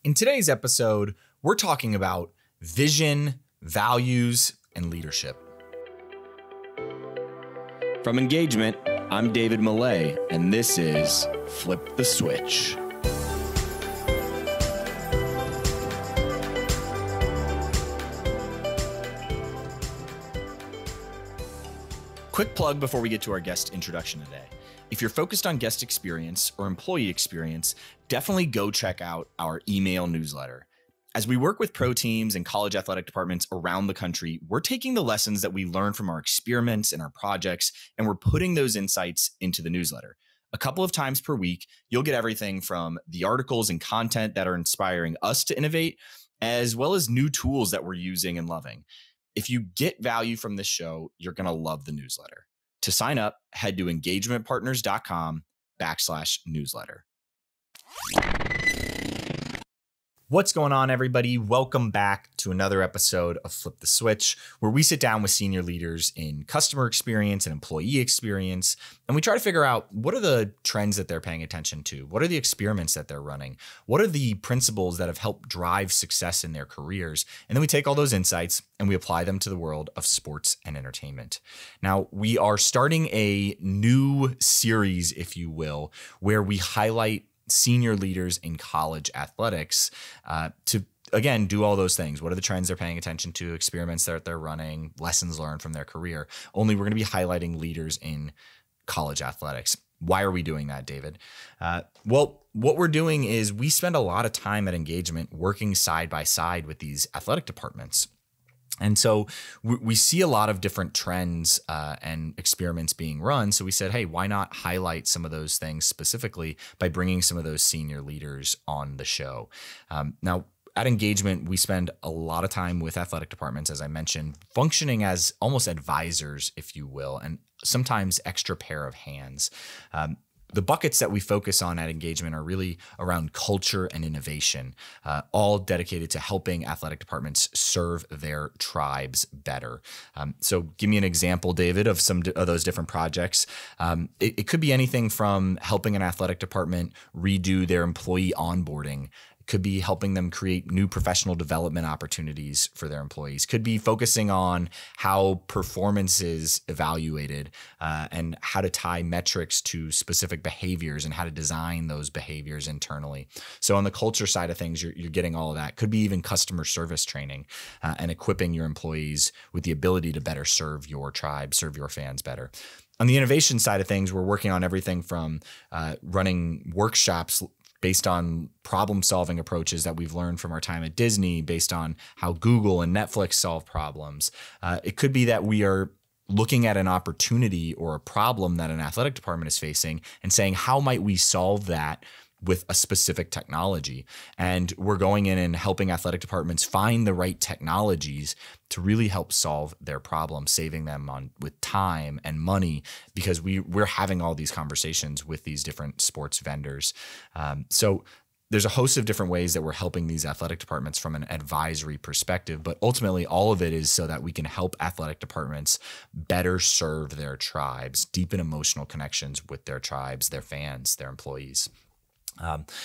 In today's episode, we're talking about vision, values, and leadership. From Engagement, I'm David Millay, and this is Flip the Switch. Quick plug before we get to our guest introduction today. If you're focused on guest experience or employee experience, definitely go check out our email newsletter. As we work with pro teams and college athletic departments around the country, we're taking the lessons that we learn from our experiments and our projects, and we're putting those insights into the newsletter. A couple of times per week, you'll get everything from the articles and content that are inspiring us to innovate, as well as new tools that we're using and loving. If you get value from this show, you're going to love the newsletter. To sign up, head to engagementpartners.com/newsletter. What's going on, everybody? Welcome back to another episode of Flip the Switch, where we sit down with senior leaders in customer experience and employee experience, and we try to figure out what are the trends that they're paying attention to? What are the experiments that they're running? What are the principles that have helped drive success in their careers? And then we take all those insights and we apply them to the world of sports and entertainment. Now, we are starting a new series, if you will, where we highlight senior leaders in college athletics to, again, do all those things. What are the trends they're paying attention to, experiments that they're running, lessons learned from their career? Only we're going to be highlighting leaders in college athletics. Why are we doing that, David? Well, what we're doing is we spend a lot of time at Engagement working side by side with these athletic departments. And so we see a lot of different trends and experiments being run. So we said, hey, why not highlight some of those things specifically by bringing some of those senior leaders on the show? Now, at Engagement, we spend a lot of time with athletic departments, as I mentioned, functioning as almost advisors, if you will, and sometimes extra pair of hands. The buckets that we focus on at Engagement are really around culture and innovation, all dedicated to helping athletic departments serve their tribes better. So give me an example, David, of some of those different projects. It could be anything from helping an athletic department redo their employee onboarding. Could be helping them create new professional development opportunities for their employees. Could be focusing on how performance is evaluated and how to tie metrics to specific behaviors and how to design those behaviors internally. So on the culture side of things, you're getting all of that. Could be even customer service training and equipping your employees with the ability to better serve your tribe, serve your fans better. On the innovation side of things, we're working on everything from running workshops based on problem-solving approaches that we've learned from our time at Disney, based on how Google and Netflix solve problems. It could be that we are looking at an opportunity or a problem that an athletic department is facing and saying, how might we solve that with a specific technology? And we're going in and helping athletic departments find the right technologies to really help solve their problem, saving them with time and money, because we're having all these conversations with these different sports vendors. So there's a host of different ways that we're helping these athletic departments from an advisory perspective, but ultimately all of it is so that we can help athletic departments better serve their tribes, deepen emotional connections with their tribes, their fans, their employees.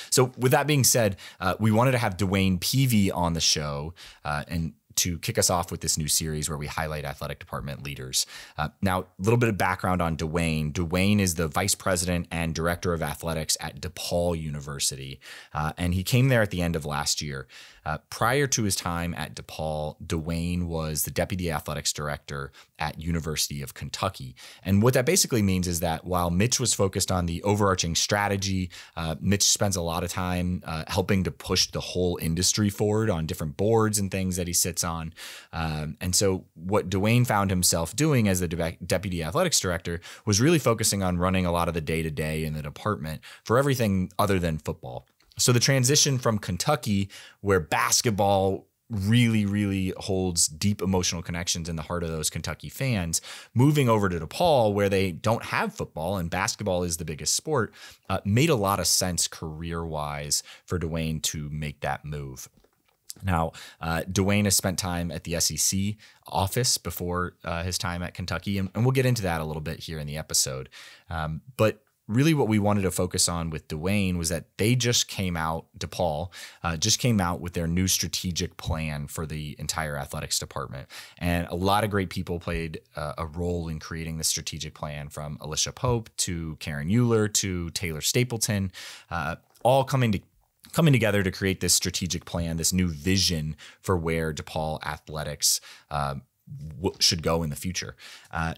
So with that being said, we wanted to have DeWayne Peevy on the show and to kick us off with this new series where we highlight athletic department leaders. Now, a little bit of background on DeWayne. DeWayne is the vice president and director of athletics at DePaul University, and he came there at the end of last year. Prior to his time at DePaul, DeWayne was the deputy athletics director at University of Kentucky. And what that basically means is that while Mitch was focused on the overarching strategy, Mitch spends a lot of time helping to push the whole industry forward on different boards and things that he sits on. And so what DeWayne found himself doing as the deputy athletics director was really focusing on running a lot of the day-to-day in the department for everything other than football. So the transition from Kentucky, where basketball really, really holds deep emotional connections in the heart of those Kentucky fans, moving over to DePaul, where they don't have football and basketball is the biggest sport, made a lot of sense career-wise for DeWayne to make that move. Now, DeWayne has spent time at the SEC office before his time at Kentucky, and we'll get into that a little bit here in the episode. But really what we wanted to focus on with DeWayne was that they just came out, DePaul just came out with their new strategic plan for the entire athletics department. And a lot of great people played a role in creating the strategic plan, from Alicia Pope to Karen Euler to Taylor Stapleton, all coming together to create this strategic plan, this new vision for where DePaul athletics should go in the future.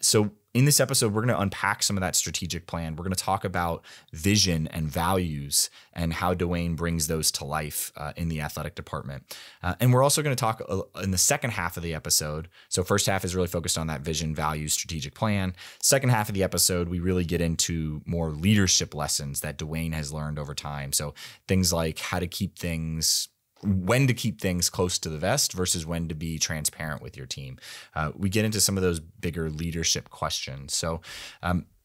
So in this episode, we're going to unpack some of that strategic plan. We're going to talk about vision and values and how DeWayne brings those to life in the athletic department. And we're also going to talk in the second half of the episode. So first half is really focused on that vision, values, strategic plan. Second half of the episode, we really get into more leadership lessons that DeWayne has learned over time. So things like when to keep things close to the vest versus when to be transparent with your team. We get into some of those bigger leadership questions. So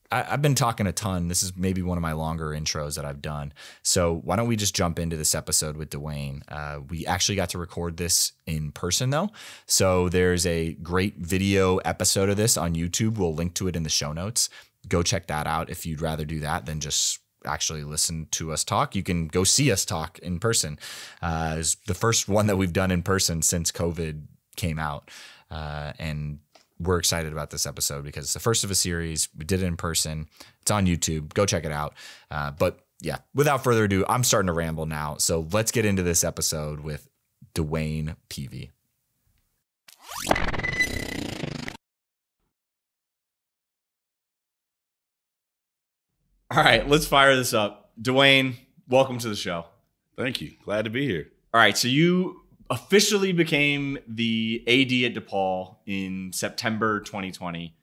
I've been talking a ton. This is maybe one of my longer intros that I've done. So why don't we just jump into this episode with DeWayne? We actually got to record this in person though. So there's a great video episode of this on YouTube. We'll link to it in the show notes. Go check that out if you'd rather do that than just actually listen to us talk. You can go see us talk in person. It's the first one that we've done in person since COVID came out. And we're excited about this episode because it's the first of a series. We did it in person. It's on YouTube. Go check it out. But yeah, without further ado, I'm starting to ramble now. So let's get into this episode with DeWayne Peevy. All right, let's fire this up. DeWayne, welcome to the show. Thank you. Glad to be here. All right, so you officially became the AD at DePaul in September 2020.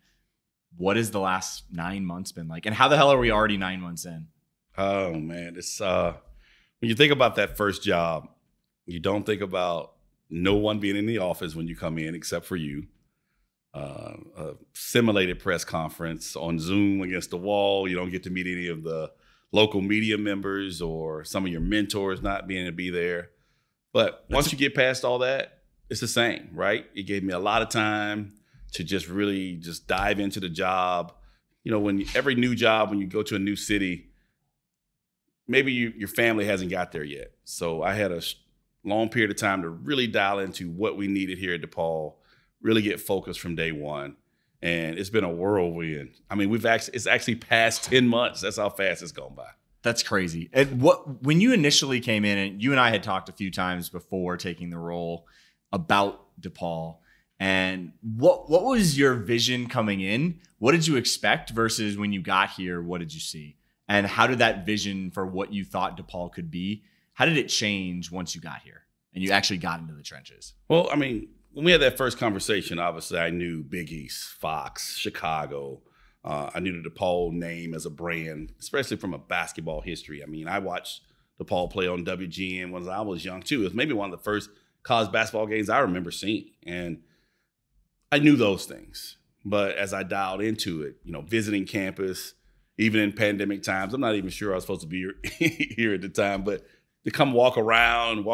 What has the last 9 months been like? And how the hell are we already 9 months in? Oh, man. It's when you think about that first job, you don't think about no one being in the office when you come in except for you. A simulated press conference on Zoom against the wall. You don't get to meet any of the local media members or some of your mentors not being able to be there. But once you get past all that, it's the same, right? It gave me a lot of time to just really just dive into the job. You know, when every new job, when you go to a new city, maybe your family hasn't got there yet. So I had a long period of time to really dial into what we needed here at DePaul, really get focused from day one. And it's been a whirlwind. I mean, it's actually past 10 months. That's how fast it's gone by. That's crazy. And when you initially came in, and you and I had talked a few times before taking the role about DePaul, and what was your vision coming in? What did you expect versus when you got here, what did you see? And how did that vision for what you thought DePaul could be, how did it change once you got here and you actually got into the trenches? Well, I mean, when we had that first conversation, obviously I knew Big East, Fox, Chicago. I knew the DePaul name as a brand, especially from a basketball history. I mean, I watched DePaul play on WGN when I was young too. It was maybe one of the first college basketball games I remember seeing. And I knew those things. But as I dialed into it, you know, visiting campus, even in pandemic times, I'm not even sure I was supposed to be here at the time, but to come walk around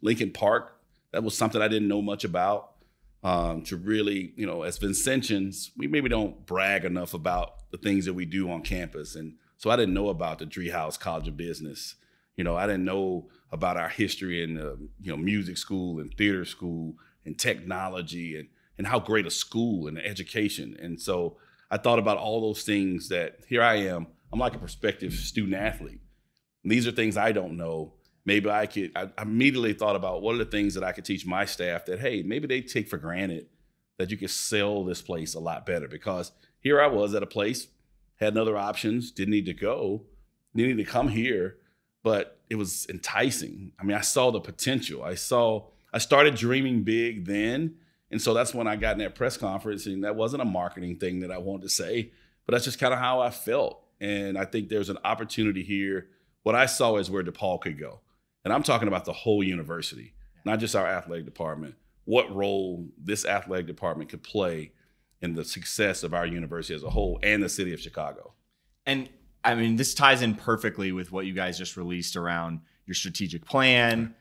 Lincoln Park, that was something I didn't know much about. To really, you know, as Vincentians, we maybe don't brag enough about the things that we do on campus. And so I didn't know about the Driehaus College of Business. You know, I didn't know about our history in the, music school and theater school and technology and how great a school and education. And so I thought about all those things that here I am. I'm like a prospective student athlete. And these are things I don't know. Maybe I immediately thought about what are the things that I could teach my staff that, hey, maybe they take for granted that you could sell this place a lot better. Because here I was at a place, had other options, didn't need to go, didn't need to come here, but it was enticing. I mean, I saw the potential. I started dreaming big then. And so that's when I got in that press conference, and that wasn't a marketing thing that I wanted to say, but that's just kind of how I felt. And I think there's an opportunity here. What I saw is where DePaul could go. And I'm talking about the whole university, not just our athletic department, what role this athletic department could play in the success of our university as a whole and the city of Chicago. And I mean, this ties in perfectly with what you guys just released around your strategic plan,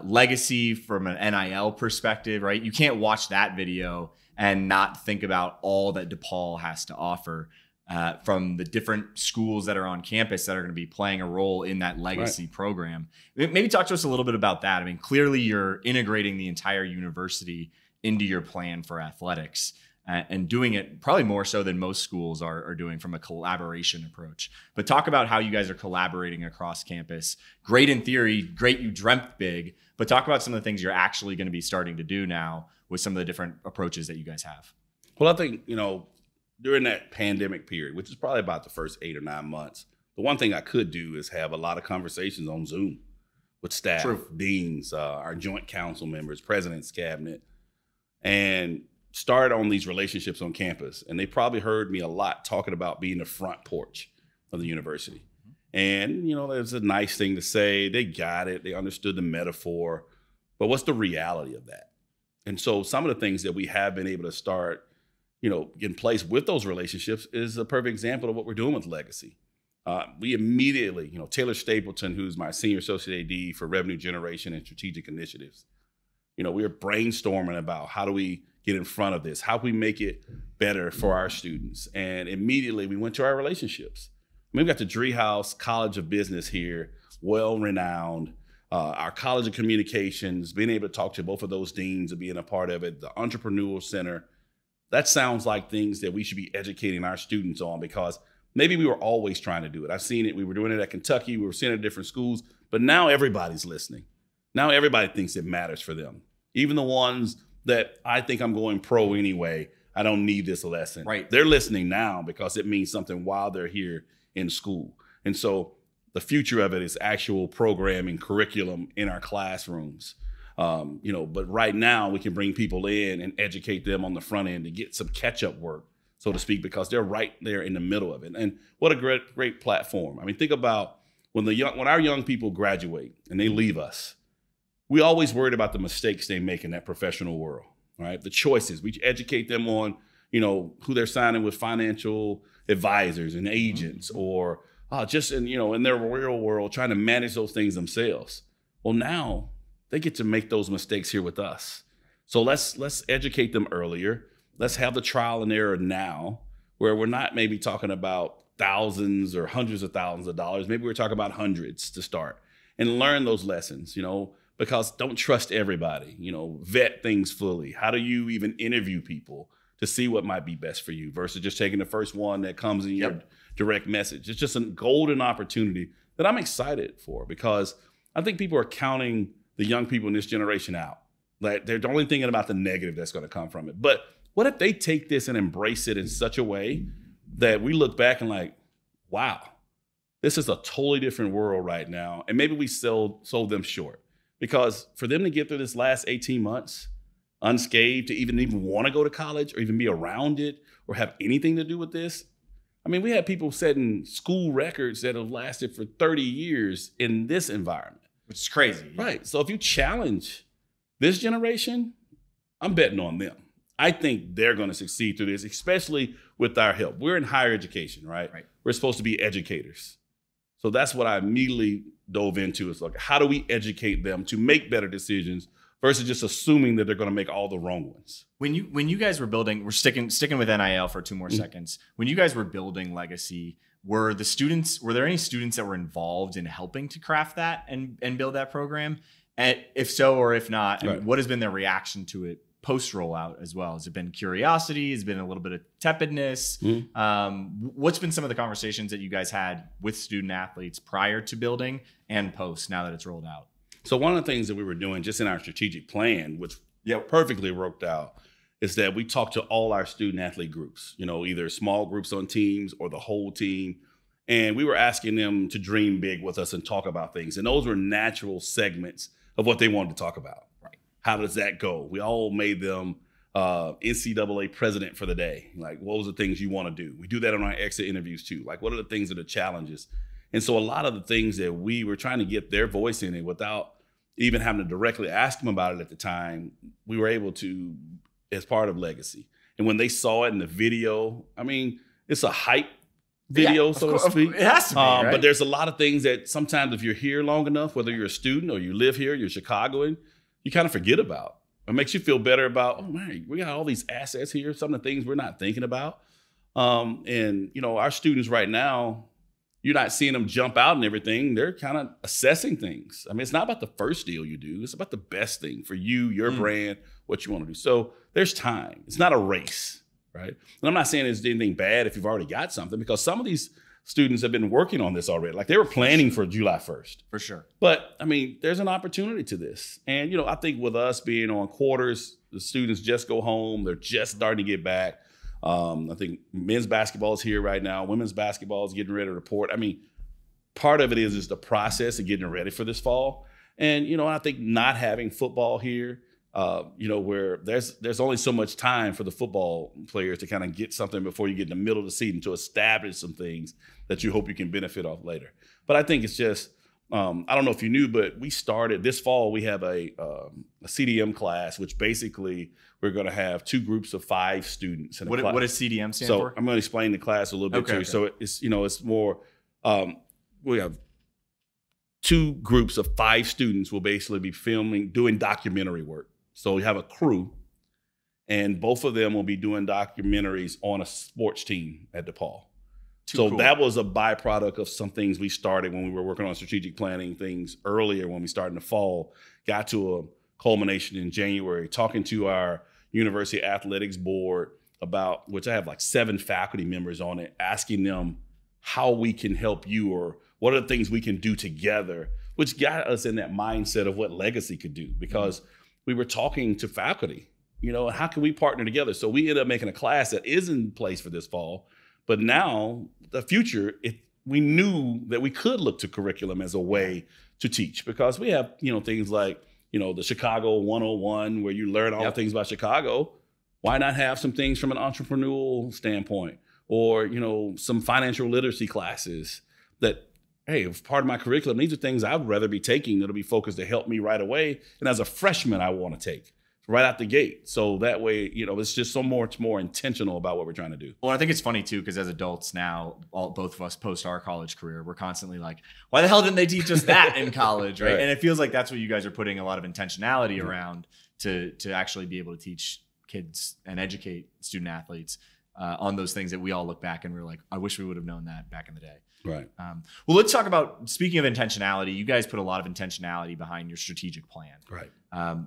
legacy from an NIL perspective, right? You can't watch that video and not think about all that DePaul has to offer. from the different schools that are on campus that are going to be playing a role in that legacy program. Maybe talk to us a little bit about that. I mean, clearly you're integrating the entire university into your plan for athletics and doing it probably more so than most schools are doing from a collaboration approach. But talk about how you guys are collaborating across campus. Great in theory, great you dreamt big, but talk about some of the things you're actually going to be starting to do now with some of the different approaches that you guys have. Well, I think, during that pandemic period, which is probably about the first 8 or 9 months, the one thing I could do is have a lot of conversations on Zoom with staff, deans, our joint council members, president's cabinet, and start on these relationships on campus. And they probably heard me a lot talking about being the front porch of the university. And, there's a nice thing to say. They got it. They understood the metaphor. But what's the reality of that? And so some of the things that we have been able to start, in place with those relationships is a perfect example of what we're doing with Legacy. We immediately, Taylor Stapleton, who's my senior associate AD for revenue generation and strategic initiatives, we were brainstorming about how do we get in front of this? How can we make it better for our students? And immediately we went to our relationships. We've got the Driehaus College of Business here, well-renowned. Our College of Communications, being able to talk to both of those deans and being a part of it, the Entrepreneurial Center. That sounds like things that we should be educating our students on, because maybe we were always trying to do it. I've seen it. We were doing it at Kentucky. We were seeing it at different schools. But now everybody's listening. Now everybody thinks it matters for them. Even the ones that I think I'm going pro anyway, I don't need this lesson. Right. They're listening now because it means something while they're here in school. And so the future of it is actual programming, curriculum in our classrooms. But right now we can bring people in and educate them on the front end to get some catch-up work, so to speak, because they're right there in the middle of it. And what a great platform. I mean, think about when our young people graduate and they leave us, we always worried about the mistakes they make in that professional world, right? The choices. We educate them on, who they're signing with financial advisors and agents, or just in their real world, trying to manage those things themselves. Well, now they get to make those mistakes here with us. So let's educate them earlier. Let's have the trial and error now, where we're not maybe talking about thousands or hundreds of thousands of dollars. Maybe we're talking about hundreds to start, and learn those lessons, because don't trust everybody, vet things fully. How do you even interview people to see what might be best for you versus just taking the first one that comes in your direct message? It's just a golden opportunity that I'm excited for, because I think people are counting the young people in this generation out. Like, they're only thinking about the negative that's going to come from it. But what if they take this and embrace it in such a way that we look back and like, wow, this is a totally different world right now. And maybe we sold them short, because for them to get through this last 18 months unscathed, to even want to go to college or even be around it or have anything to do with this. I mean, we had people setting school records that have lasted for 30 years in this environment. Which is crazy. Right. So if you challenge this generation, I'm betting on them. I think they're going to succeed through this, especially with our help. We're in higher education, right? We're supposed to be educators. So that's what I immediately dove into, is like, how do we educate them to make better decisions versus just assuming that they're going to make all the wrong ones? When you guys were building, we're sticking with NIL for 2 more seconds. When you guys were building Legacy, were there any students that were involved in helping to craft that and build that program? And if so, or if not, I mean, what has been their reaction to it post rollout as well? Has it been curiosity? Has it been a little bit of tepidness? What's been some of the conversations that you guys had with student athletes prior to building and post, now that it's rolled out? So one of the things that we were doing just in our strategic plan, which perfectly worked out, is that we talked to all our student athlete groups, either small groups on teams or the whole team. And we were asking them to dream big with us and talk about things. And those were natural segments of what they wanted to talk about. Right. How does that go? We all made them NCAA president for the day. Like, what was the things you want to do? We do that on our exit interviews too. Like, what are the things that are challenges? And so a lot of the things that we were trying to get their voice in it without even having to directly ask them about it at the time, we were able to, as part of Legacy. And when they saw it in the video, I mean, it's a hype video, so to speak. It has to be, right? But there's a lot of things that sometimes if you're here long enough, whether you're a student or you live here, you're Chicagoan, you kind of forget about. It makes you feel better about, oh man, we got all these assets here, some of the things we're not thinking about. And, our students right now, you're not seeing them jump out and everything. They're kind of assessing things. I mean, it's not about the first deal you do. It's about the best thing for you, your brand, what you want to do. So there's time. It's not a race, right? And I'm not saying there's anything bad if you've already got something, because some of these students have been working on this already. Like, they were planning for July 1st. For sure. But, I mean, there's an opportunity to this. And, I think with us being on quarters, the students just go home. They're just starting to get back. I think men's basketball is here right now. Women's basketball is getting ready to report. I mean, part of it is the process of getting ready for this fall. And, I think not having football here, where there's only so much time for the football players to kind of get something before you get in the middle of the season to establish some things that you hope you can benefit off later. But I think it's just, I don't know if you knew, but we started this fall. We have a CDM class, which basically we're going to have 2 groups of 5 students. In what does CDM stand for? So I'm going to explain the class a little bit too. Okay. So it's it's more. We have 2 groups of 5 students will basically be doing documentary work. So we have a crew, and both of them will be doing documentaries on a sports team at DePaul. Cool. That was a byproduct of some things we started when we were working on strategic planning things earlier when we started in the fall, got to a culmination in January, talking to our university athletics board about, which I have like 7 faculty members on it, asking them how we can help you or what are the things we can do together, which got us in that mindset of what legacy could do, because we were talking to faculty, how can we partner together? So we ended up making a class that is in place for this fall. But now, the future, we knew that we could look to curriculum as a way to teach, because we have, things like, the Chicago 101, where you learn all the things about Chicago. Why not have some things from an entrepreneurial standpoint, or, some financial literacy classes that, hey, as part of my curriculum, these are things I'd rather be taking that'll be focused to help me right away. And as a freshman, I want to take right out the gate. So that way, it's just so much more intentional about what we're trying to do. Well, I think it's funny too, because as adults now, both of us post our college career, we're constantly like, why the hell didn't they teach us that in college, right? And it feels like that's what you guys are putting a lot of intentionality around to actually be able to teach kids and educate student athletes on those things that we all look back and we're like, I wish we would have known that back in the day. Right. Well, let's talk about, speaking of intentionality, you guys put a lot of intentionality behind your strategic plan. Right.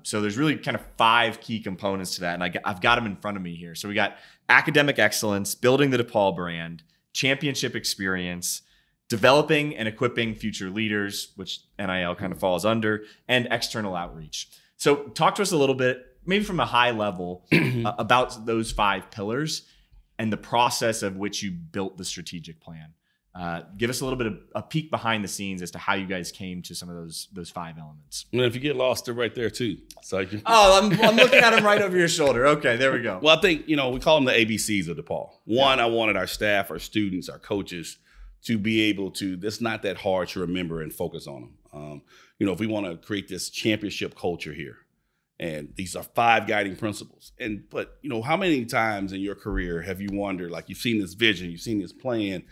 So there's really kind of 5 key components to that. And I've got them in front of me here. So we got academic excellence, building the DePaul brand, championship experience, developing and equipping future leaders, which NIL kind of falls under, and external outreach. So talk to us a little bit, maybe from a high level, about those 5 pillars and the process of which you built the strategic plan. Give us a little bit of a peek behind the scenes as to how you guys came to some of those 5 elements. And if you get lost, they're right there too. So I'm looking at them right over your shoulder. Okay, there we go. Well, I think, we call them the ABCs of DePaul. One, I wanted our staff, our students, our coaches to be able to, it's not that hard to remember and focus on them. If we want to create this championship culture here, and these are 5 guiding principles. But how many times in your career have you wondered, like, you've seen this vision, you've seen this plan,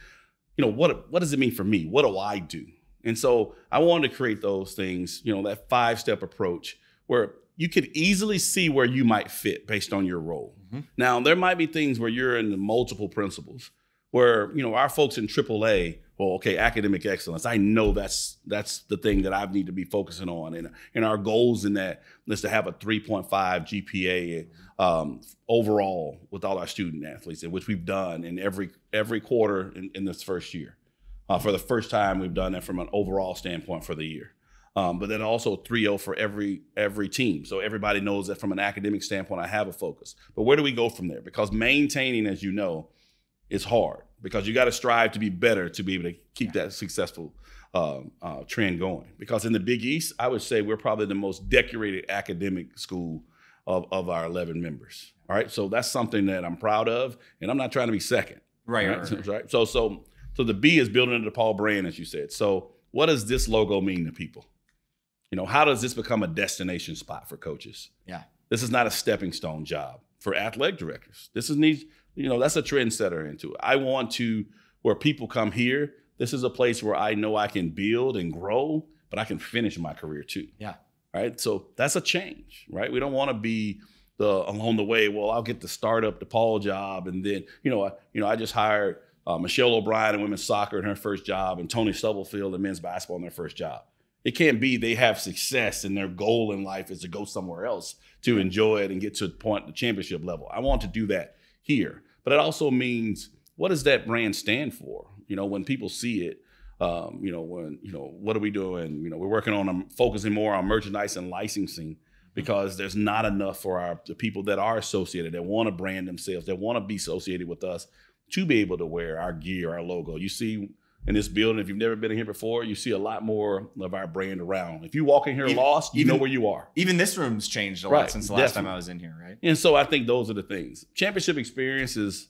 what does it mean for me? What do I do? And so I wanted to create those things, that 5-step approach where you could easily see where you might fit based on your role. Mm-hmm. Now, there might be things where you're in the multiple principles where, our folks in AAA, well, okay, academic excellence, I know that's the thing that I need to be focusing on. And our goals in that is to have a 3.5 GPA overall with all our student athletes, which we've done in every quarter in this first year. For the first time, we've done that from an overall standpoint for the year. But then also 3.0 for every team. So everybody knows that from an academic standpoint, I have a focus. But where do we go from there? Because maintaining, as you know, is hard, because you got to strive to be better to be able to keep that successful trend going. Because in the Big East, I would say we're probably the most decorated academic school of our 11 members. All right. So that's something that I'm proud of, and I'm not trying to be second. Right. Right. So the B is building the DePaul brand, as you said. So what does this logo mean to people? How does this become a destination spot for coaches? Yeah. This is not a stepping stone job for athletic directors. This is that's a trendsetter into it. I want to, where people come here, this is a place where I know I can build and grow, but I can finish my career too. Yeah. Right. So that's a change, right? We don't want to be along the way, well, I'll get the startup DePaul job, and then I just hired Michelle O'Brien in women's soccer in her first job, and Tony Stubblefield in men's basketball in their first job. It can't be they have success and their goal in life is to go somewhere else to enjoy it and get to the championship level. I want to do that here, but it also means, what does that brand stand for? When people see it, what are we doing? We're working on focusing more on merchandise and licensing, because there's not enough for the people that are associated, that want to brand themselves, that want to be associated with us, to be able to wear our gear, our logo. You see in this building, if you've never been in here before, you see a lot more of our brand around. If you walk in here lost, you know where you are. Even this room's changed a lot since the last time I was in here, right? And so I think those are the things. Championship experience is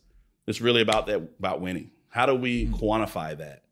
really about winning. How do we quantify that?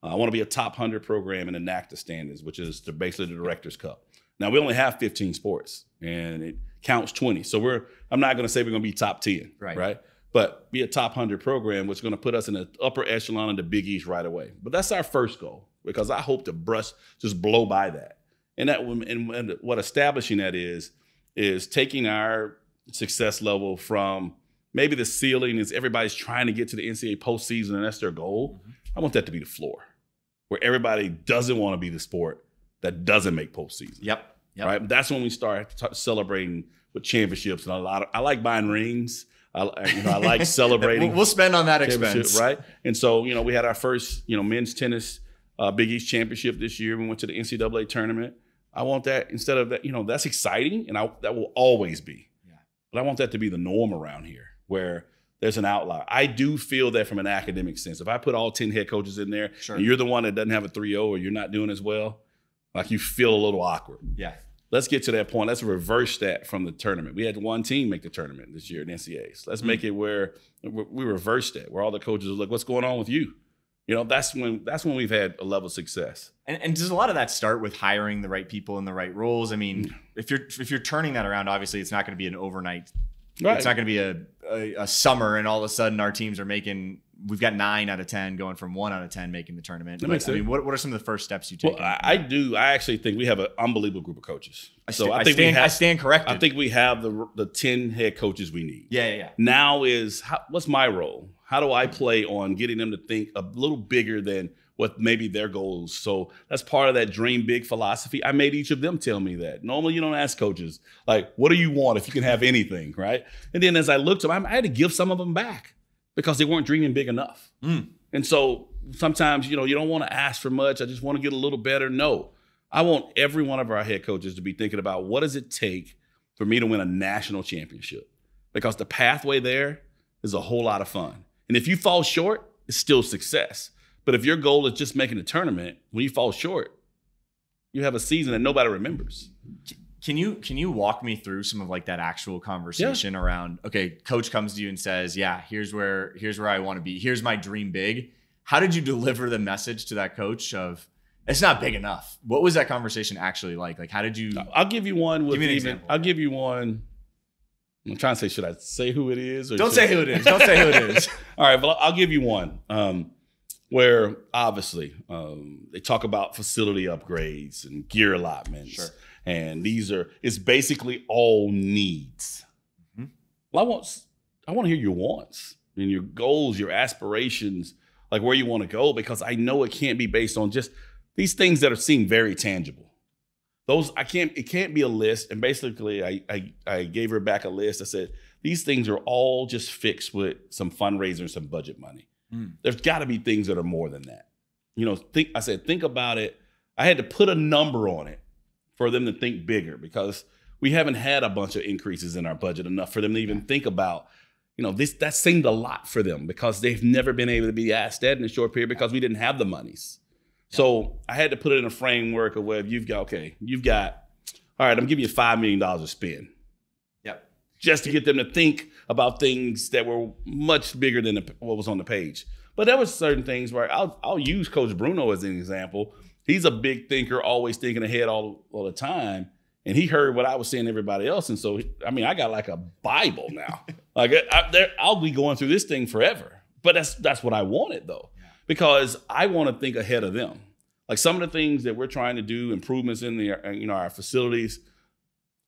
I want to be a top 100 program in the NACTA standards, which is basically the Director's Cup. Now, we only have 15 sports, and it counts 20. So I'm not going to say we're going to be top 10, right? But be a top 100 program, which is going to put us in the upper echelon of the Big East right away. But that's our first goal, because I hope to just blow by that. And what establishing that is taking our success level from maybe the ceiling is everybody's trying to get to the NCAA postseason and that's their goal. I want that to be the floor, where everybody doesn't want to be the sport that doesn't make postseason. Yep. Right. That's when we start celebrating with championships, and I like buying rings. I like celebrating. We'll spend on that expense, right? And so we had our first men's tennis Big East championship this year. We went to the NCAA tournament. I want that instead of that. That's exciting, and that will always be. Yeah. But I want that to be the norm around here, where there's an outlier. I do feel that from an academic sense. If I put all 10 head coaches in there, and you're the one that doesn't have a 3.0 or you're not doing as well, like you feel a little awkward. Yeah. Let's get to that point. Let's reverse that from the tournament. We had one team make the tournament this year in NCAAs. Let's make it where we reverse that, where all the coaches are like, what's going on with you? That's when we've had a level of success. And does a lot of that start with hiring the right people in the right roles? I mean, if you're turning that around, obviously it's not going to be an overnight. Right. It's not going to be a summer and all of a sudden our teams are we've got 9 out of 10 going from 1 out of 10 making the tournament. But, I mean, what are some of the first steps you take? Well, I actually think we have an unbelievable group of coaches. I stand corrected. I think we have the 10 head coaches we need. Yeah. Now what's my role? How do I play on getting them to think a little bigger than what maybe their goals? So that's part of that dream big philosophy. I made each of them tell me that. Normally you don't ask coaches, like, what do you want if you can have anything, right? And then as I looked at them, I had to give some of them back, because they weren't dreaming big enough. And so sometimes, you don't want to ask for much. I just want to get a little better. No, I want every one of our head coaches to be thinking about, what does it take for me to win a national championship? Because the pathway there is a whole lot of fun. And if you fall short, it's still success. But if your goal is just making a tournament, when you fall short, you have a season that nobody remembers. Can you walk me through some of like that actual conversation around, okay, coach comes to you and says, yeah, here's where I want to be. Here's my dream big. How did you deliver the message to that coach of, it's not big enough? What was that conversation actually like? Like, how did you? I'll give you one. Give me an example. I'll give you one. I'm trying to say, should I say who it is? Don't say who it is. Don't say who it is. All right, but I'll give you one. Where obviously they talk about facility upgrades and gear allotments. Sure. And it's basically all needs. Well, I want to hear your wants and your goals, your aspirations, like where you want to go, because I know it can't be based on just these things that seem very tangible. It can't be a list. And basically I gave her back a list. I said, these things are all just fixed with some fundraiser and some budget money. There's got to be things that are more than that. Think about it. I had to put a number on it for them to think bigger, because we haven't had a bunch of increases in our budget enough for them to even think about, that seemed a lot for them, because they've never been able to be asked that in a short period because we didn't have the monies. So I had to put it in a framework of where you've got, all right, I'm giving you $5 million to spend. Yep. Just to get them to think about things that were much bigger than what was on the page. But there was certain things where I'll use Coach Bruno as an example. He's a big thinker, always thinking ahead all the time. And he heard what I was saying to everybody else. And so, I got like a Bible now. Like I'll be going through this thing forever. But that's what I wanted, though, because I want to think ahead of them. Like some of the things that we're trying to do, improvements in our facilities,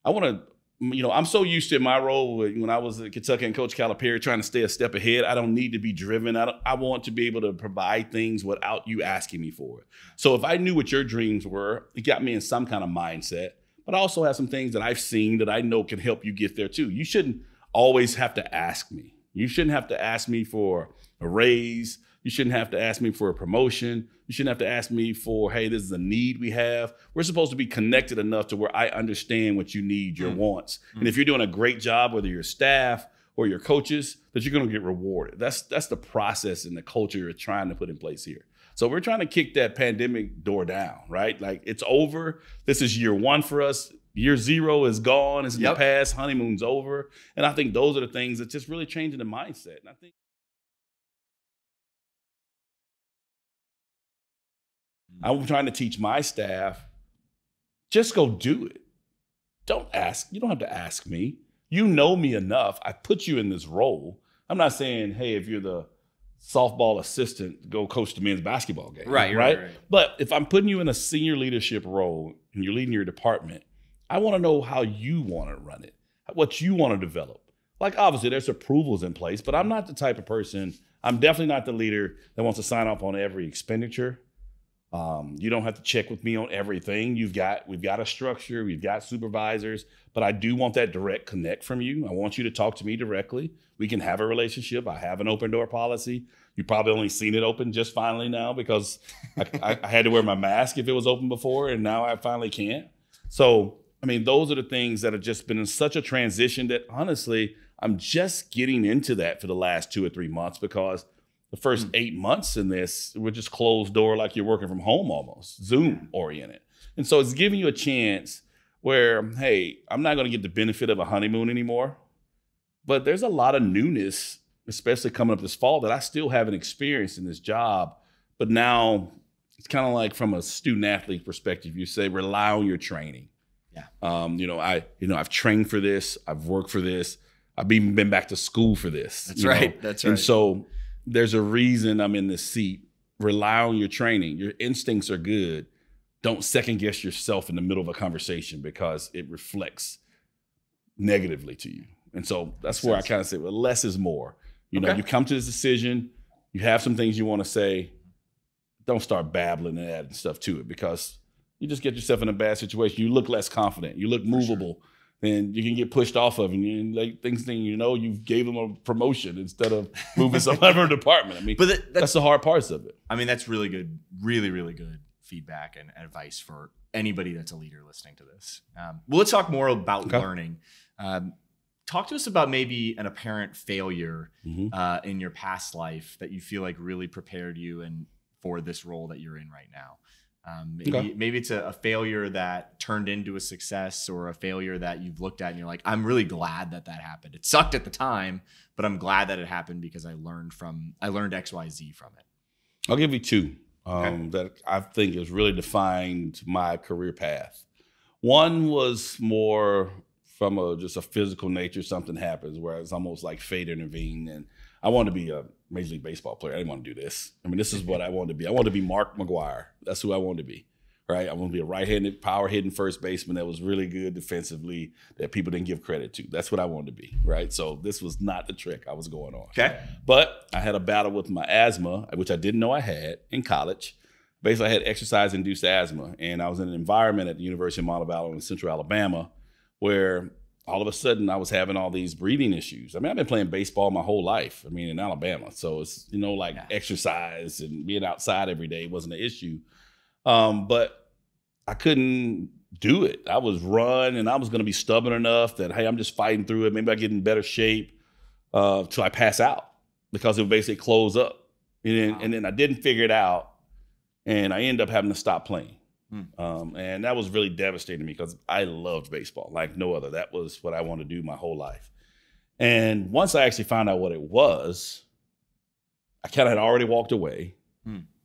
I want to I'm so used to my role when I was at Kentucky and Coach Calipari trying to stay a step ahead. I don't need to be driven. I want to be able to provide things without you asking me for it. So if I knew what your dreams were, it got me in some kind of mindset. But I also have some things that I've seen that I know can help you get there too. You shouldn't always have to ask me. You shouldn't have to ask me for a raise. You shouldn't have to ask me for a promotion. You shouldn't have to ask me for, hey, this is a need we have. We're supposed to be connected enough to where I understand what you need, your wants. And if you're doing a great job, whether you're staff or your coaches, that you're going to get rewarded. That's the process and the culture you're trying to put in place here. So we're trying to kick that pandemic door down, right? Like, it's over. This is year one for us. Year zero is gone. It's in the past. Honeymoon's over. And I think those are the things that just really changing the mindset. And I think I'm trying to teach my staff, just go do it. Don't ask. You don't have to ask me. You know me enough. I put you in this role. I'm not saying, hey, if you're the softball assistant, go coach the men's basketball game. Right. But if I'm putting you in a senior leadership role and you're leading your department, I want to know how you want to run it, what you want to develop. Like, obviously, there's approvals in place, but I'm not the type of person, I'm definitely not the leader that wants to sign off on every expenditure. You don't have to check with me on everything. We've got a structure, we've got supervisors, but I do want that direct connect from you. I want you to talk to me directly. We can have a relationship. I have an open door policy. You probably only seen it open just finally now because I had to wear my mask if it was open before, and now I finally can't. So, I mean, those are the things that have just been in such a transition that honestly, I'm just getting into that for the last 2 or 3 months, because the first 8 months in this, we're just closed door, like you're working from home almost, Zoom oriented. And so it's giving you a chance where, hey, I'm not going to get the benefit of a honeymoon anymore, but there's a lot of newness, especially coming up this fall, that I still haven't experienced in this job. But now it's kind of like from a student athlete perspective, you say rely on your training. Yeah. I've trained for this. I've worked for this. I've even been back to school for this. That's right. That's right. And so there's a reason I'm in this seat. Rely on your training. Your instincts are good. Don't second guess yourself in the middle of a conversation because it reflects negatively to you. And so that's where I kind of say, well, less is more. You know, you come to this decision, you have some things you want to say. Don't start babbling and adding stuff to it, because you just get yourself in a bad situation. You look less confident. You look movable. And you can get pushed off of, and like things you know, you gave them a promotion instead of moving someone from a department. I mean, but that's the hard parts of it. I mean, that's really good, really, really good feedback and advice for anybody that's a leader listening to this. Well, let's talk more about learning. Talk to us about maybe an apparent failure in your past life that you feel like really prepared you and for this role that you're in right now. Maybe it's a failure that turned into a success, or a failure that you've looked at and you're like, I'm really glad that happened. It sucked at the time, but I'm glad that it happened because I learned XYZ from it. I'll give you two that I think has really defined my career path. One was more from just a physical nature. Something happens where it's almost like fate intervened, and I wanted to be a Major League Baseball player. I didn't want to do this. I mean, this is what I wanted to be. I wanted to be Mark McGwire. That's who I wanted to be, right? I wanted to be a right-handed, power-hitting first baseman that was really good defensively, that people didn't give credit to. That's what I wanted to be, right? So this was not the trick I was going on. Okay. But I had a battle with my asthma, which I didn't know I had in college. Basically, I had exercise-induced asthma, and I was in an environment at the University of Montevallo in Central Alabama where all of a sudden I was having all these breathing issues. I mean, I've been playing baseball my whole life. I mean, in Alabama. So it's, exercise and being outside every day wasn't an issue. But I couldn't do it. I was run, and I was going to be stubborn enough that, hey, I'm just fighting through it. Maybe I get in better shape till I pass out, because it would basically close up. And then I didn't figure it out, and I ended up having to stop playing. And that was really devastating to me, because I loved baseball like no other. That was what I wanted to do my whole life. And once I actually found out what it was, I kind of had already walked away.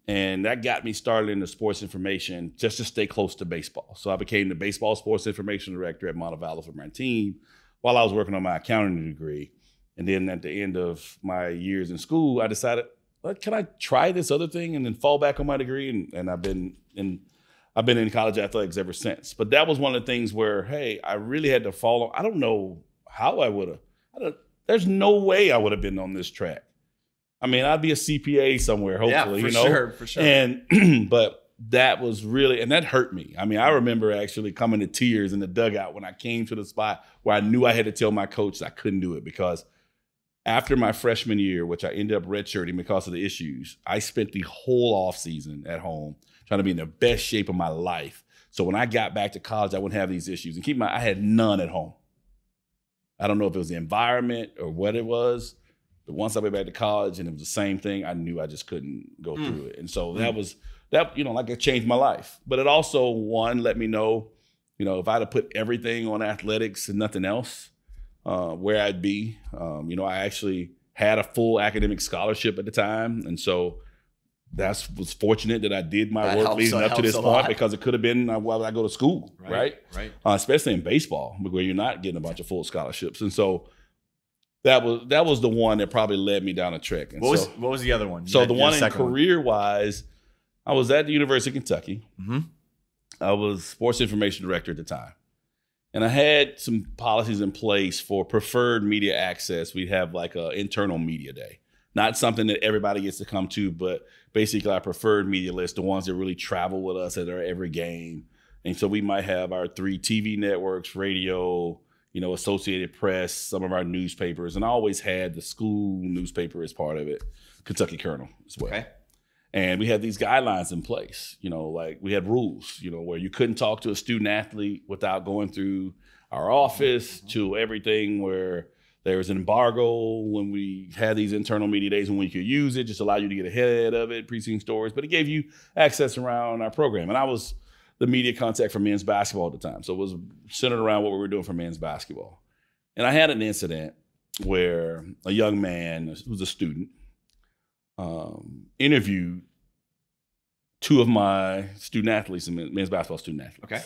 And that got me started into sports information just to stay close to baseball. So I became the baseball sports information director at Montevallo for my team while I was working on my accounting degree. And then at the end of my years in school, I decided, well, can I try this other thing and then fall back on my degree? And I've been in I've been in college athletics ever since. But that was one of the things where, hey, I really had to follow. I don't know how I would have. There's no way I would have been on this track. I mean, I'd be a CPA somewhere, hopefully, for sure. And but that was really, and that hurt me. I mean, I remember actually coming to tears in the dugout when I came to the spot where I knew I had to tell my coach I couldn't do it, because after my freshman year, which I ended up redshirting because of the issues, I spent the whole offseason at home trying to be in the best shape of my life. So when I got back to college, I wouldn't have these issues. And keep in mind, I had none at home. I don't know if it was the environment or what it was, but once I went back to college and it was the same thing, I knew I just couldn't go through it. And so like it changed my life. But it also, one, let me know, if I'd have put everything on athletics and nothing else, where I'd be. I actually had a full academic scholarship at the time. And so was fortunate that I did my work leading up to this point, because it could have been while I go to school, right? Especially in baseball, where you're not getting a bunch of full scholarships. And so that was the one that probably led me down a track. And what was the other one? So the one in career-wise, I was at the University of Kentucky. Mm-hmm. I was sports information director at the time. And I had some policies in place for preferred media access. We'd have like an internal media day. Not something that everybody gets to come to, but basically our preferred media list, the ones that really travel with us at our every game. And so we might have our 3 TV networks, radio, Associated Press, some of our newspapers. And I always had the school newspaper as part of it, Kentucky Colonel as well. Okay. And we had these guidelines in place, like we had rules, where you couldn't talk to a student athlete without going through our office, to everything where there was an embargo when we had these internal media days when we could use it, just allow you to get ahead of it, pre-season stories, but it gave you access around our program. And I was the media contact for men's basketball at the time. So it was centered around what we were doing for men's basketball. And I had an incident where a young man who was a student interviewed 2 of my student athletes, men's basketball student athletes. Okay.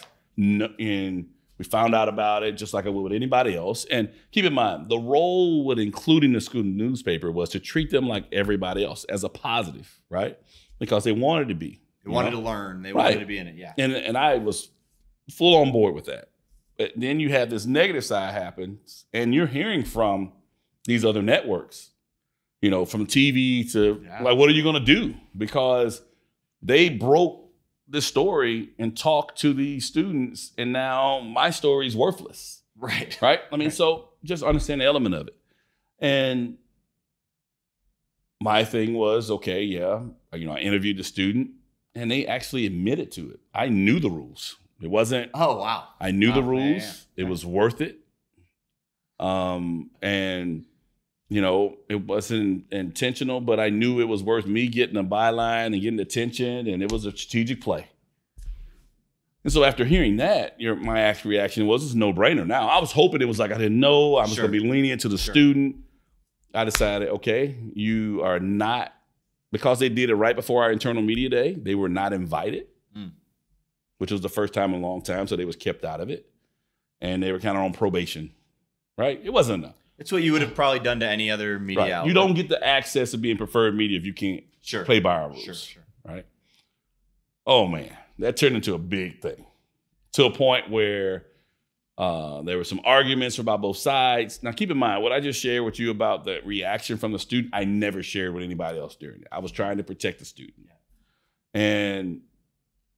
And we found out about it just like I would with anybody else. And keep in mind, the role with including the school newspaper was to treat them like everybody else, as a positive, right? Because they wanted to be. They wanted to learn. They wanted to be in it, yeah. And I was full on board with that. But then you have this negative side happens, and you're hearing from these other networks, from TV to like, what are you going to do? Because they broke the story and talked to the students, and now my story is worthless. Right. I mean, so just understand the element of it. And my thing was, okay, I interviewed the student, and they actually admitted to it. I knew the rules. It wasn't. Oh, wow. I knew the rules. Man. It was worth it. And it wasn't intentional, but I knew it was worth me getting a byline and getting attention, and it was a strategic play. And so after hearing that, my actual reaction was, it's a no-brainer. Now, I was hoping it was like I didn't know. I was going to be lenient to the student. I decided, okay, you are not, because they did it right before our internal media day, they were not invited, which was the first time in a long time, so they was kept out of it. And they were kind of on probation, right? It wasn't enough. It's what you would have probably done to any other media outlet. You don't get the access of being preferred media if you can't play by our rules, right? Oh, man, that turned into a big thing, to a point where there were some arguments about both sides. Now, keep in mind, what I just shared with you about the reaction from the student, I never shared with anybody else during it. I was trying to protect the student. And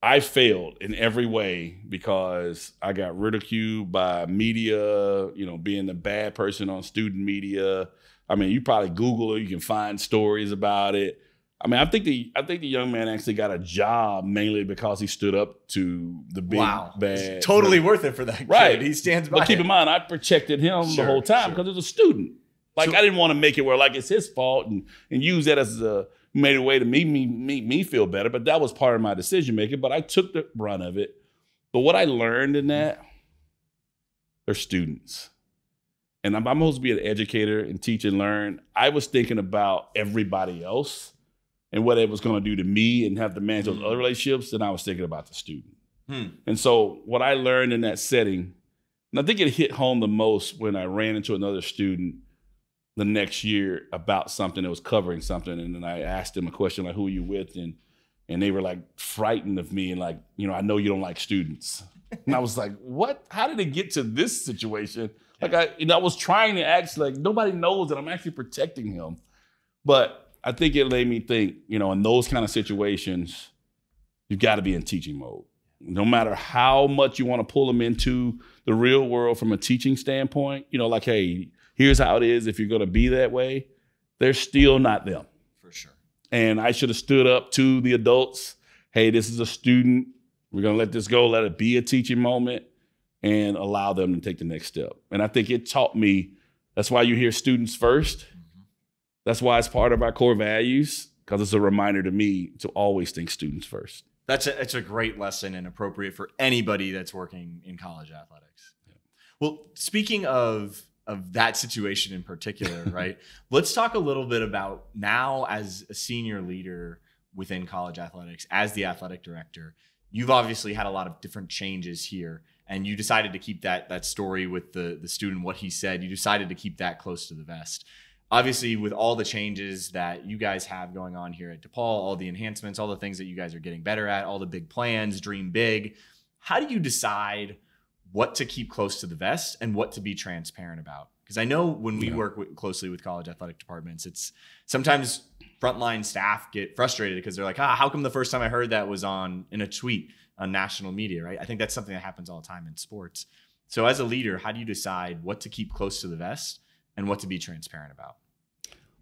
I failed in every way because I got ridiculed by media, being the bad person on student media. I mean, you probably Google it, you can find stories about it. I mean, I think the young man actually got a job mainly because he stood up to the big bad. It's totally worth it for that kid. Right. He stands by. But keep in mind, I protected him the whole time because it was a student. Like, I didn't want to make it where like it's his fault and use that as made a way to make me feel better. But that was part of my decision making. But I took the brunt of it. But what I learned in that, they're students. And I'm supposed to be an educator and teach and learn. I was thinking about everybody else and what it was going to do to me and have to manage those other relationships, than I was thinking about the student. And so what I learned in that setting, and I think it hit home the most when I ran into another student the next year about something that was covering something. And then I asked him a question like, who are you with? And and they were like frightened of me and like, I know you don't like students. And I was like, what? How did it get to this situation? Like I was trying to act like nobody knows that I'm actually protecting him. But I think it made me think, in those kind of situations, you've got to be in teaching mode. No matter how much you want to pull them into the real world from a teaching standpoint, like, hey, here's how it is if you're going to be that way, they're still not them. For sure. And I should have stood up to the adults. Hey, this is a student. We're going to let this go, let it be a teaching moment, and allow them to take the next step. And I think it taught me, that's why you hear students first. Mm-hmm. That's why it's part of our core values, because it's a reminder to me to always think students first. It's a great lesson and appropriate for anybody that's working in college athletics. Yeah. Well, speaking of that situation in particular, right? Let's talk a little bit about now as a senior leader within college athletics, as the athletic director. You've obviously had a lot of different changes here, and you decided to keep that story with the student, what he said. You decided to keep that close to the vest. Obviously, with all the changes that you guys have going on here at DePaul, all the enhancements, all the things that you guys are getting better at, all the big plans, dream big, how do you decide what to keep close to the vest and what to be transparent about? Because I know when we work closely with college athletic departments, it's sometimes frontline staff get frustrated because they're like, how come the first time I heard that was in a tweet on national media, right? I think that's something that happens all the time in sports. So as a leader, how do you decide what to keep close to the vest and what to be transparent about?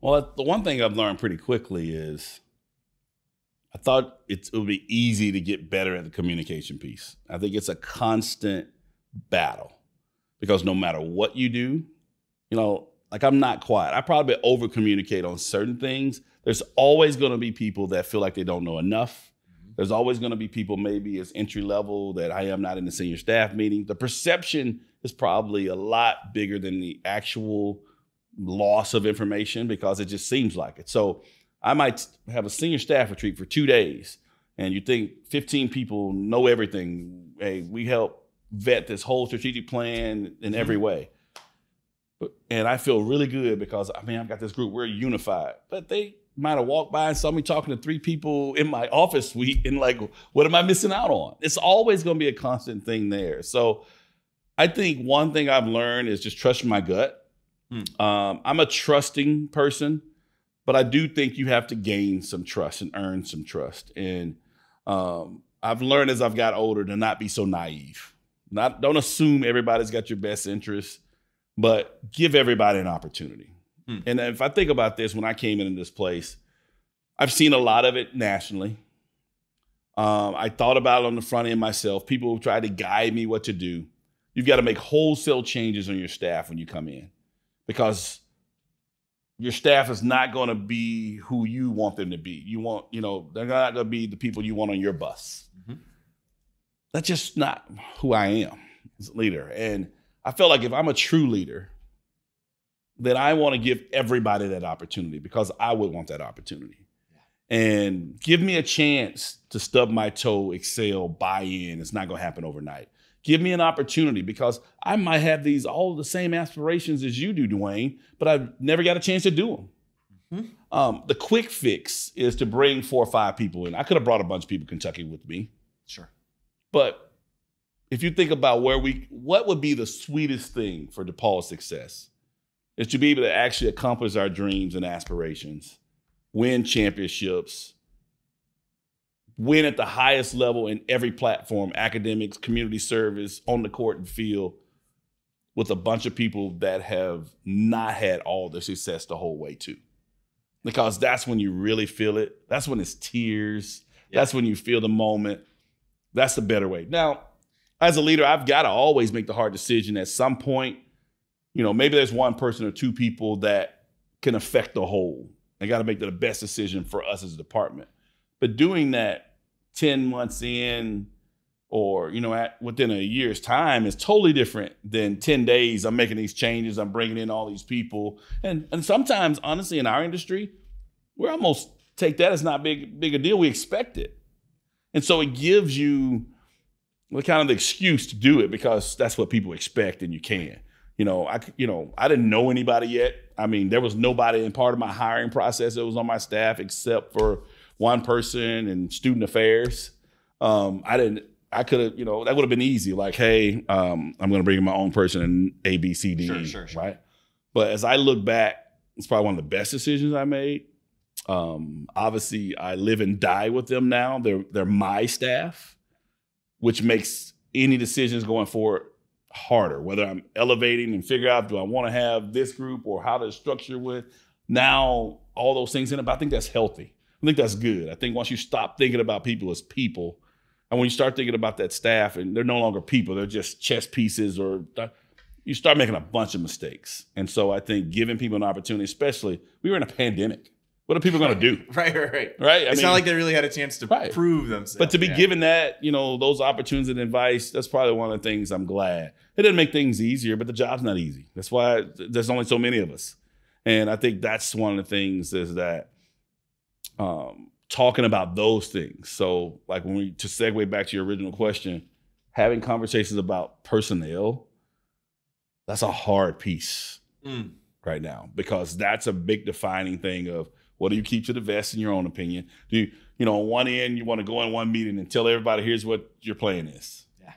Well, the one thing I've learned pretty quickly is I thought it would be easy to get better at the communication piece. I think it's a constant battle because no matter what you do, like I'm not quiet. I probably over communicate on certain things. There's always going to be people that feel like they don't know enough. Mm-hmm. There's always going to be people maybe as entry level that I am not in the senior staff meeting. The perception is probably a lot bigger than the actual loss of information because it just seems like it. So I might have a senior staff retreat for 2 days and you think 15 people know everything. Hey, we help vet this whole strategic plan in every way. And I feel really good because, I've got this group, we're unified. But they might have walked by and saw me talking to 3 people in my office suite and like, what am I missing out on? It's always going to be a constant thing there. So I think one thing I've learned is just trust my gut. I'm a trusting person, but I do think you have to gain some trust and earn some trust. And I've learned as I've got older to not be so naive. Don't assume everybody's got your best interests, but give everybody an opportunity. And if I think about this, when I came into this place, I've seen a lot of it nationally. I thought about it on the front end myself. People try to guide me what to do. You've got to make wholesale changes on your staff when you come in because your staff is not going to be who you want them to be. They're not going to be the people you want on your bus. Mm-hmm. That's just not who I am as a leader. And I felt like if I'm a true leader, then I want to give everybody that opportunity because I would want that opportunity. Yeah. And give me a chance to stub my toe, excel, buy in. It's not going to happen overnight. Give me an opportunity because I might have all the same aspirations as you do, DeWayne, but I've never got a chance to do them. Mm-hmm. The quick fix is to bring 4 or 5 people in. I could have brought a bunch of people to Kentucky with me. Sure. But if you think about what would be the sweetest thing for DePaul's success is to be able to actually accomplish our dreams and aspirations, win championships, win at the highest level in every platform, academics, community service, on the court and field, with a bunch of people that have not had all the success the whole way too. Because that's when you really feel it. That's when it's tears. Yeah. That's when you feel the moment. That's the better way. Now, as a leader, I've got to always make the hard decision at some point. Maybe there's 1 person or 2 people that can affect the whole. I got to make the best decision for us as a department. But doing that 10 months in or, within a year's time is totally different than 10 days. I'm making these changes. I'm bringing in all these people. And sometimes, honestly, in our industry, we almost take that as not big a deal. We expect it. And so it gives you kind of the excuse to do it because that's what people expect and you can. I didn't know anybody yet. There was nobody in part of my hiring process that was on my staff except for one person in student affairs. I could have, that would have been easy. Like, hey, I'm going to bring in my own person in A, B, C, D, E, Sure. right? But as I look back, it's probably one of the best decisions I made. Obviously, I live and die with them now. They're my staff, which makes any decisions going forward harder. Whether I'm elevating and figure out, do I want to have this group or how to structure with now all those things in it. But I think that's healthy. I think that's good. I think once you stop thinking about people as people, and when you start thinking about that staff and they're no longer people, they're just chess pieces, or you start making a bunch of mistakes. And so I think giving people an opportunity, especially we were in a pandemic. What are people going to do? Right. It's not like they really had a chance to prove themselves. But to be given that, those opportunities and advice, that's probably one of the things I'm glad. It didn't make things easier, but the job's not easy. That's why there's only so many of us. And I think that's one of the things is that talking about those things. So like to segue back to your original question, having conversations about personnel, that's a hard piece right now, because that's a big defining thing of, what do you keep to the vest in your own opinion? Do you, on one end, you want to go in one meeting and tell everybody, here's what your plan is. Yeah.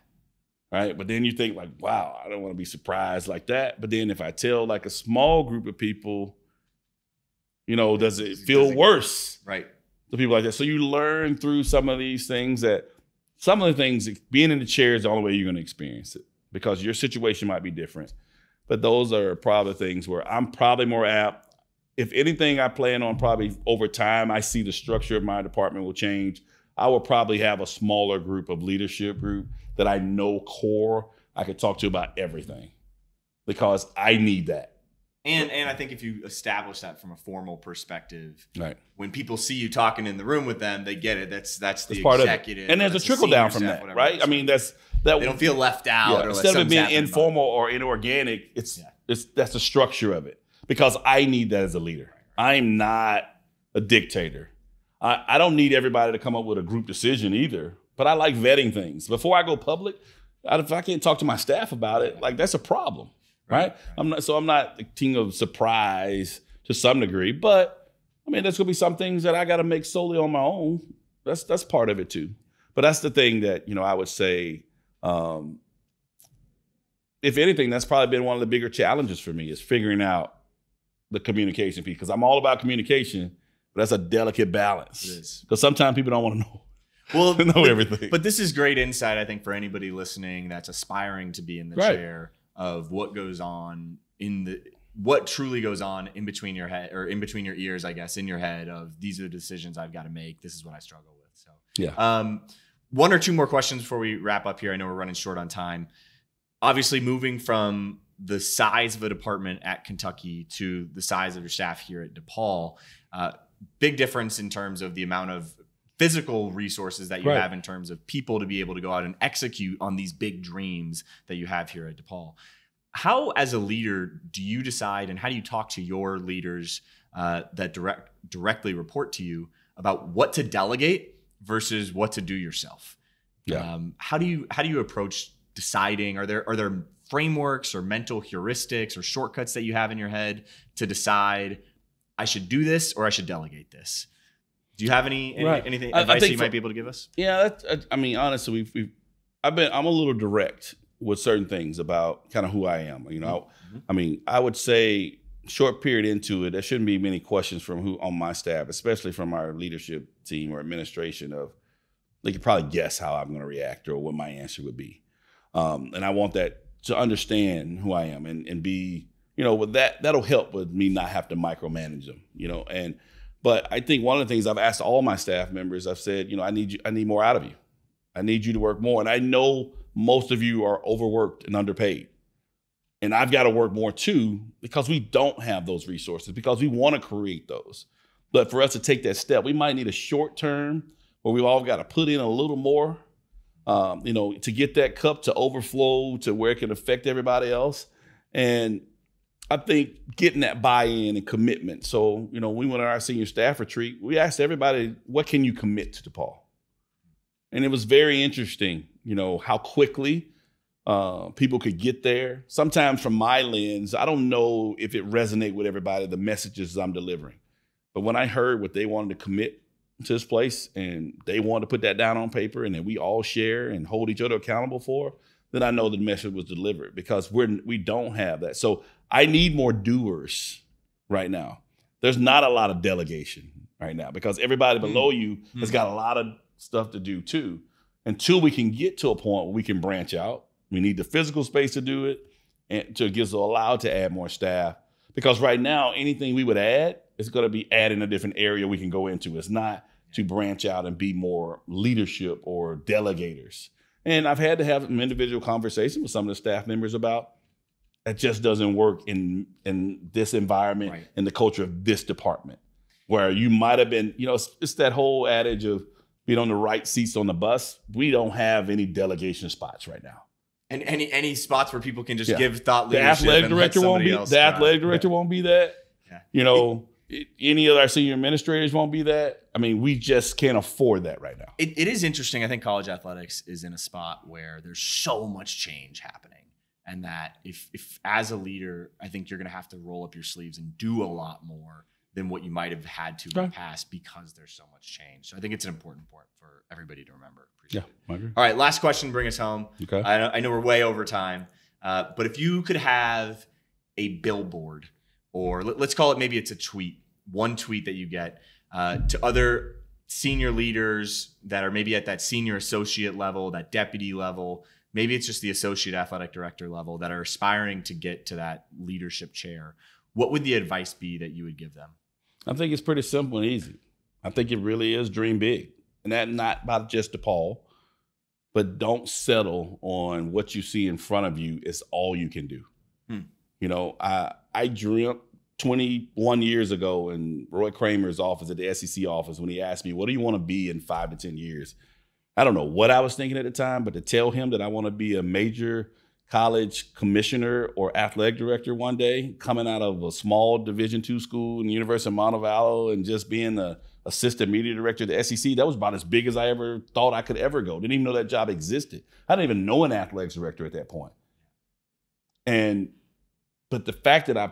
Right. But then you think like, wow, I don't want to be surprised like that. But then if I tell like a small group of people, does it feel worse? Right. To people like that. So you learn through some of these things that some of the things, being in the chair is the only way you're going to experience it, because your situation might be different. But those are probably things where I'm probably more apt. If anything, I plan on probably over time, I see the structure of my department will change. I will probably have a smaller group of leadership group that I know core I could talk to about everything, because I need that. And I think if you establish that from a formal perspective, right, when people see you talking in the room with them, they get it. That's the part executive. And there's a trickle down from that, right? I mean, that they don't feel left out. Yeah, instead of it being informal or inorganic, that's the structure of it. Because I need that as a leader. I'm not a dictator. I don't need everybody to come up with a group decision either, but I like vetting things. Before I go public, if I can't talk to my staff about it, like that's a problem, right? I'm not the king of surprise to some degree, but I mean, there's gonna be some things that I gotta make solely on my own. That's part of it too. But that's the thing that, I would say, if anything, that's probably been one of the bigger challenges for me, is figuring out the communication piece, because I'm all about communication, but that's a delicate balance. It is. Because sometimes people don't want to know everything. But this is great insight, I think, for anybody listening that's aspiring to be in the chair of what goes on what truly goes on in between your head, or in between your ears, I guess, in your head, of these are the decisions I've got to make. This is what I struggle with. So yeah. One or two more questions before we wrap up here. I know we're running short on time. Obviously, moving from the size of a department at Kentucky to the size of your staff here at DePaul, big difference in terms of the amount of physical resources that you have in terms of people to be able to go out and execute on these big dreams that you have here at DePaul. How, as a leader, do you decide, and how do you talk to your leaders that directly report to you about what to delegate versus what to do yourself? Yeah. How do you approach deciding? Are there frameworks or mental heuristics or shortcuts that you have in your head to decide I should do this or I should delegate this? Do you have anything advice that you might be able to give us? Yeah, I mean, honestly, I'm a little direct with certain things about kind of who I am. I mean, I would say short period into it, there shouldn't be many questions from who on my staff, especially from our leadership team or administration, of they could probably guess how I'm going to react or what my answer would be. And I want that to understand who I am and be, with that'll help with me not have to micromanage them, but I think one of the things I've asked all my staff members, I've said, I need more out of you. I need you to work more. And I know most of you are overworked and underpaid. And I've got to work more too, because we don't have those resources, because we want to create those. But for us to take that step, we might need a short term where we've all got to put in a little more, to get that cup to overflow to where it can affect everybody else. And I think getting that buy-in and commitment. So, we went on our senior staff retreat. We asked everybody, what can you commit to DePaul? And it was very interesting, how quickly people could get there. Sometimes from my lens, I don't know if it resonates with everybody, the messages I'm delivering. But when I heard what they wanted to commit to this place and they want to put that down on paper and then we all share and hold each other accountable for, then I know the message was delivered, because we don't have that. So I need more doers right now. There's not a lot of delegation right now because everybody below you has got a lot of stuff to do too. Until we can get to a point where we can branch out, we need the physical space to do it and to get allowed to add more staff. Because right now, anything we would add is going to be adding a different area we can go into. It's not to branch out and be more leadership or delegators. And I've had to have some individual conversations with some of the staff members about that just doesn't work in this environment, in the culture of this department, where you might have been, it's that whole adage of being on the right seats on the bus. We don't have any delegation spots right now. And any spots where people can just give thought leadership. The athletic director won't be. The athletic director won't be that. Yeah. Any of our senior administrators won't be that. I mean, we just can't afford that right now. It is interesting. I think college athletics is in a spot where there's so much change happening, and that if as a leader, I think you're going to have to roll up your sleeves and do a lot more than what you might have had to in the past because there's so much change. So I think it's an important point for everybody to remember. Appreciate it. I agree. All right, last question, bring us home. Okay. I know we're way over time, but if you could have a billboard, or let's call it, maybe it's a tweet, one tweet that you get to other senior leaders that are maybe at that senior associate level, that deputy level, maybe it's just the associate athletic director level that are aspiring to get to that leadership chair, what would the advice be that you would give them? I think it's pretty simple and easy. I think it really is dream big. And that not about just DePaul, but don't settle on what you see in front of you is all you can do. I dreamt 21 years ago in Roy Kramer's office at the SEC office when he asked me, what do you want to be in 5 to 10 years? I don't know what I was thinking at the time, but to tell him that I want to be a major college commissioner or athletic director one day, coming out of a small Division II school in the University of Montevallo and just being the assistant media director at the SEC, that was about as big as I ever thought I could ever go. Didn't even know that job existed. I didn't even know an athletics director at that point. But the fact that I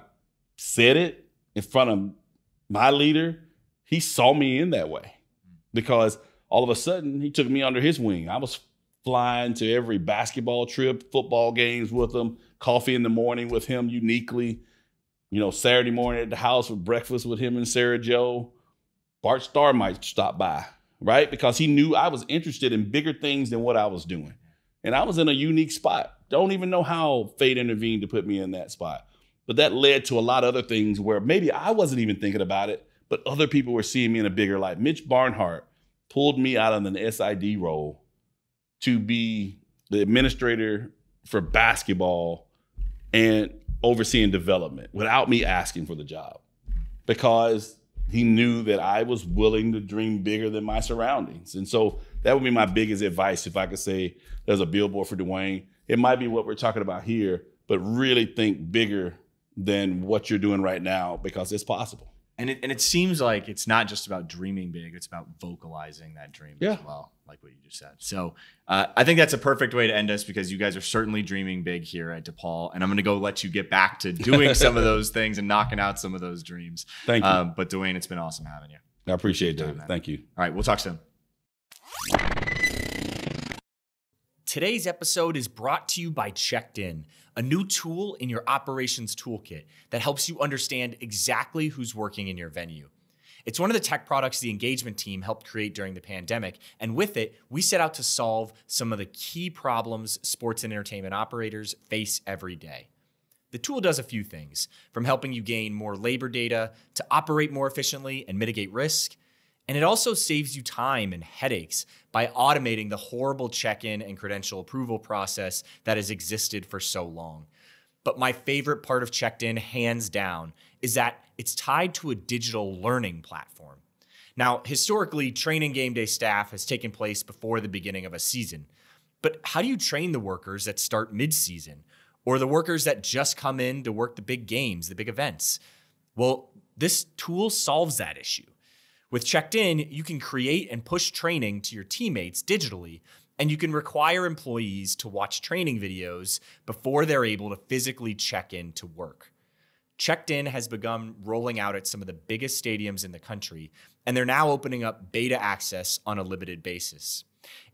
said it in front of my leader, he saw me in that way, because all of a sudden he took me under his wing. I was flying to every basketball trip, football games with him, coffee in the morning with him uniquely, Saturday morning at the house with breakfast with him and Sarah Joe. Bart Starr might stop by, right? Because he knew I was interested in bigger things than what I was doing. And I was in a unique spot. Don't even know how fate intervened to put me in that spot. But that led to a lot of other things where maybe I wasn't even thinking about it, but other people were seeing me in a bigger light. Mitch Barnhart pulled me out of an SID role to be the administrator for basketball and overseeing development without me asking for the job, because he knew that I was willing to dream bigger than my surroundings. And so that would be my biggest advice. If I could say there's a billboard for DeWayne, it might be what we're talking about here, but really think bigger than what you're doing right now, because it's possible. And it seems like it's not just about dreaming big, it's about vocalizing that dream as well, like what you just said. So I think that's a perfect way to end us, because you guys are certainly dreaming big here at DePaul. And I'm going to go let you get back to doing some of those things and knocking out some of those dreams. Thank you. But DeWayne, it's been awesome having you. I appreciate it, David. Thank you. All right, we'll talk soon. Today's episode is brought to you by Checked In, a new tool in your operations toolkit that helps you understand exactly who's working in your venue. It's one of the tech products the engagement team helped create during the pandemic, and with it, we set out to solve some of the key problems sports and entertainment operators face every day. The tool does a few things, from helping you gain more labor data to operate more efficiently and mitigate risk. And it also saves you time and headaches by automating the horrible check-in and credential approval process that has existed for so long. But my favorite part of Checked In, hands down, is that it's tied to a digital learning platform. Now, historically, training game day staff has taken place before the beginning of a season. But how do you train the workers that start mid-season, or the workers that just come in to work the big games, the big events? Well, this tool solves that issue. With Checked In, you can create and push training to your teammates digitally, and you can require employees to watch training videos before they're able to physically check in to work. Checked In has begun rolling out at some of the biggest stadiums in the country, and they're now opening up beta access on a limited basis.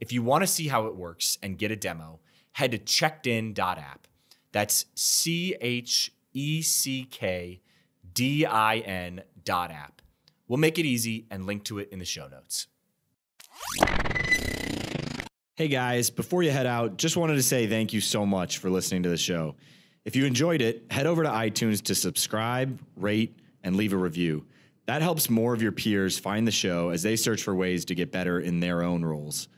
If you want to see how it works and get a demo, head to checkedin.app. That's CHECKDIN.app. We'll make it easy and link to it in the show notes. Hey guys, before you head out, just wanted to say thank you so much for listening to the show. If you enjoyed it, head over to iTunes to subscribe, rate, and leave a review. That helps more of your peers find the show as they search for ways to get better in their own roles.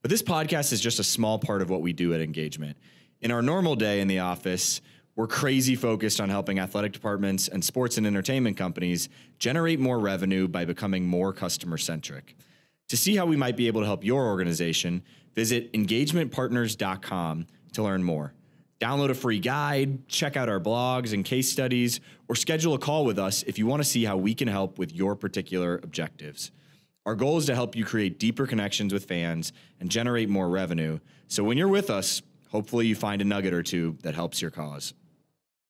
But this podcast is just a small part of what we do at Engagement. In our normal day in the office, we're crazy focused on helping athletic departments and sports and entertainment companies generate more revenue by becoming more customer-centric. To see how we might be able to help your organization, visit engagementpartners.com to learn more. Download a free guide, check out our blogs and case studies, or schedule a call with us if you want to see how we can help with your particular objectives. Our goal is to help you create deeper connections with fans and generate more revenue. So when you're with us, hopefully you find a nugget or two that helps your cause.